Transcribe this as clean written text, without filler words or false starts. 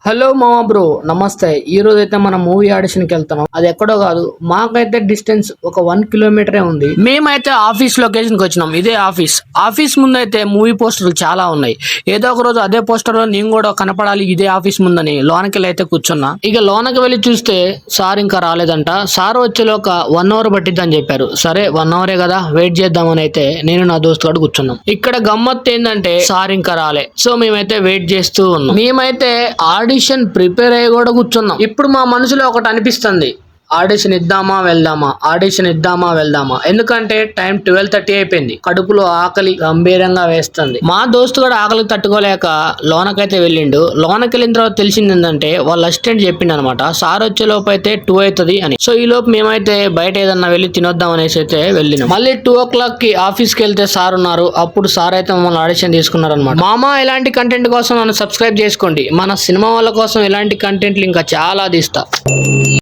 Hello మామా bro, నమస్తే. ఈ రోజు అయితే మనం మూవీ ఆడిషన్కి వెళ్తున్నాం. అది ఎక్కడో కాదు, మాకైతే డిస్టెన్స్ ఒక 1 కిలోమీటరే ఉంది. మేమైతే ఆఫీస్ లొకేషన్కి వచ్చినాం. ఇదే ఆఫీస్ ముందు అయితే మూవీ పోస్టర్లు చాలా ఉన్నాయి. ఏదో ఒక రోజు అదే పోస్టర్ లో నేను కూడా కనపడాలి ఇదే ఆఫీస్ ముందని లోనకి వెళ్ళి అయితే కూర్చున్నా. ఇక లోనకి వెళ్ళి చూస్తే సార్ ఇంకా రాలేదంట. సార్ వచ్చేలోక 1 అవర్ పట్టిద్దని చెప్పారు. సరే 1 అవరే కదా, వెయిట్ చేద్దామని అయితే నేను నా దోస్తు గారు కూర్చున్నాం. ఇక్కడ గమ్మత్తు ఏంటంటే సార్ ఇంకా రాలే. సో మేమైతే వెయిట్ చేస్తూ ఉన్నాం. మేమైతే ఆడిషన్ ప్రిపేర్ అయ్యి కూడా కూర్చున్నాం. ఇప్పుడు మా మనసులో ఒకటి అనిపిస్తుంది, ఆడిషన్ ఇద్దామా వెళ్దామా. ఎందుకంటే టైం 12:30 అయిపోయింది. కడుపులో ఆకలి గంభీరంగా వేస్తుంది. మా దోస్తు కూడా ఆకలి తట్టుకోలేక లోనకైతే వెళ్ళిండు. లోనకి వెళ్ళిన తర్వాత తెలిసింది ఏంటంటే వాళ్ళ అసిస్టెంట్ చెప్పిండు అనమాట, సార్ వచ్చే లోపు అయితే 2 అవుతుంది అని. సో ఈ లోపు మేమైతే బయట ఏదన్నా వెళ్ళి తినొద్దాం అనేసి అయితే వెళ్ళినాం. మళ్ళీ 2 o'clock కి ఆఫీస్కి వెళ్తే సార్ ఉన్నారు. అప్పుడు సార్ అయితే మమ్మల్ని ఆడిషన్ తీసుకున్నారు అనమాట. మామ, ఇలాంటి కంటెంట్ కోసం నన్ను సబ్స్క్రైబ్ చేసుకోండి. మన సినిమా వాళ్ళ కోసం ఇలాంటి కంటెంట్లు ఇంకా చాలా తీస్తా.